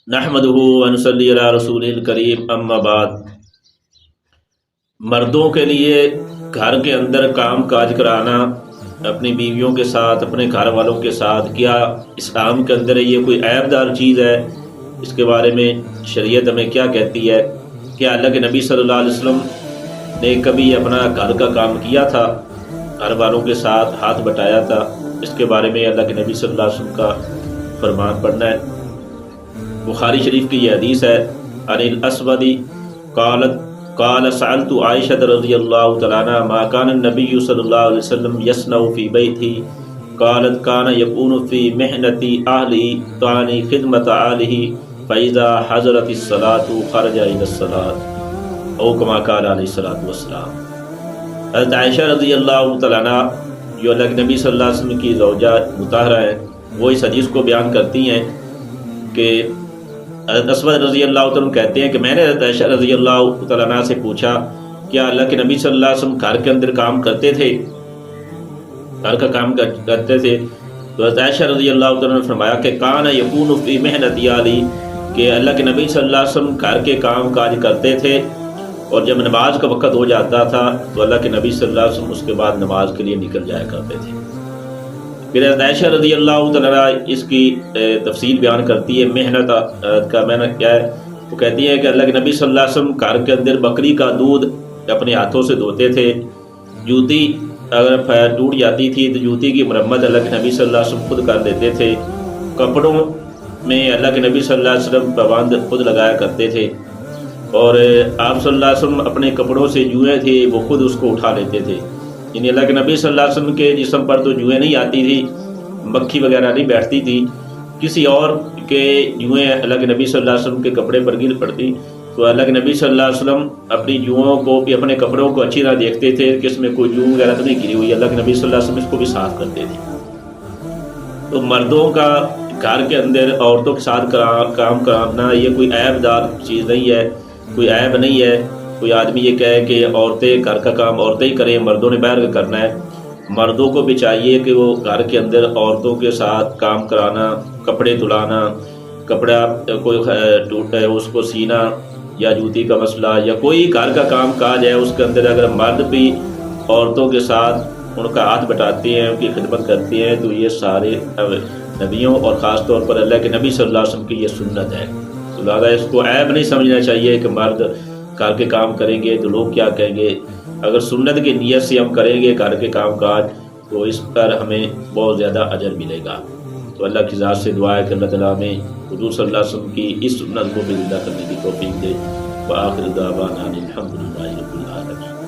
نحمدہ ونصلی علی رسول الکریم، اما بعد۔ مردوں کے لیے گھر کے اندر کام کاج کرانا اپنی بیویوں کے ساتھ، اپنے گھر والوں کے ساتھ، کیا اسلام کے اندر یہ کوئی عیب دار چیز ہے؟ اس کے بارے میں شریعت ہمیں کیا کہتی ہے؟ کیا اللہ کے نبی صلی اللہ علیہ وسلم نے کبھی اپنا گھر کا کام کیا تھا، گھر والوں کے ساتھ ہاتھ بٹایا تھا؟ اس کے بارے میں اللہ کے نبی صلی اللہ علیہ وسلم کا فرمان پڑھنا ہے۔ بخاری شریف کی یہ حدیث ہے، عن الاسود قال سألت عائشة رضی اللہ تعالیٰ عنہ ما كان النبي صلی اللہ علیہ وسلم يصنع في بيته قالت كان يكون في محنة أهله تعني خدمة أهله فإذا حضرت الصلاة خرج إلى الصلاة او كما قال علیہ الصلاۃ والسلام۔ حضرت عائشہ رضی اللہ تعالیٰ عنہ جو اللہ کے نبی صلی اللہ علیہ وسلم کی زوجہ مطہرہ ہیں، وہ اس حدیث کو بیان کرتی ہیں کہ حضرت اسود رضی اللہ تعالیٰ کہتے ہیں کہ میں نے حضرت عائشہ رضی اللہ تعالیٰ عنہ سے پوچھا کیا اللہ کے نبی صلی اللہ علیہ وسلم گھر کے اندر کام کرتے تھے، گھر کا کام کرتے تھے؟ تو حضرت عائشہ رضی اللہ تعالیٰ نے فرمایا کہ کان یکون فی محنت علی، کہ اللہ کے نبی صلی اللہ علیہ وسلم گھر کے کام کاج کرتے تھے، اور جب نماز کا وقت ہو جاتا تھا تو اللہ کے نبی صلی اللہ علیہ وسلم اس کے بعد نماز کے لیے نکل جایا کرتے تھے۔ پھر حضرت عائشہ رضی اللہ تعالیٰ اس کی تفصیل بیان کرتی ہے، محنت کا معنی کیا ہے؟ وہ کہتی ہے کہ اللہ کے نبی صلی اللہ علیہ وسلم گھر کے اندر بکری کا دودھ اپنے ہاتھوں سے دھوتے تھے، جوتی اگر ٹوٹ جاتی تھی تو جوتی کی مرمت اللہ کے نبی صلی اللہ علیہ وسلم خود کر دیتے تھے، کپڑوں میں اللہ کے نبی صلی اللہ علیہ وسلم پابند خود لگایا کرتے تھے، اور آپ صلی اللہ علیہ وسلم اپنے کپڑوں سے جوئیں تھے وہ خود اس کو اٹھا لیتے تھے، یعنی اللہ کے نبی صلی اللہ علیہ وسلم کے جسم پر تو جوئیں نہیں آتی تھی، مکھی وغیرہ نہیں بیٹھتی تھی، کسی اور کے جوئیں اللہ کے نبی صلی اللہ علیہ وسلم کے کپڑے پر گر پڑتی تو اللہ کے نبی صلی اللہ علیہ وسلم اپنی جوؤں کو بھی، اپنے کپڑوں کو اچھی طرح دیکھتے تھے کہ اس میں کوئی جو وغیرہ تو نہیں گری ہوئی، اللہ کے نبی صلی اللہ علیہ وسلم اس کو بھی صاف کرتے تھے۔ تو مردوں کا گھر کے اندر عورتوں کے ساتھ کام کرانا یہ کوئی عیب دار چیز نہیں ہے، کوئی عیب نہیں ہے۔ کوئی آدمی یہ کہے کہ عورتیں گھر کا کام عورتیں ہی کریں، مردوں نے باہر کا کرنا ہے۔ مردوں کو بھی چاہیے کہ وہ گھر کے اندر عورتوں کے ساتھ کام کرانا، کپڑے دھلانا، کپڑا کوئی ٹوٹا ہے اس کو سینا، یا جوتی کا مسئلہ یا کوئی گھر کا کام کاج ہے اس کے اندر اگر مرد بھی عورتوں کے ساتھ ان کا ہاتھ بٹاتے ہیں، ان کی خدمت کرتے ہیں، تو یہ سارے نبیوں اور خاص طور پر اللہ کے نبی صلی اللہ علیہ وسلم کی یہ سنت ہے۔ تو لہٰذا اس کو عیب نہیں سمجھنا چاہیے کہ مرد گھر کے کام کریں گے تو لوگ کیا کہیں گے۔ اگر سنت کی نیت سے ہم کریں گے گھر کے کام کاج تو اس پر ہمیں بہت زیادہ اجر ملے گا۔ تو اللہ کی ذات سے دعا ہے کہ اللہ تعالیٰ ہمیں حضور صلی اللہ علیہ وسلم کی اس سنت کو بھی زندہ کرنے کی توفیق دے۔ وآخر دعوانا الحمدللہ رب العالمین۔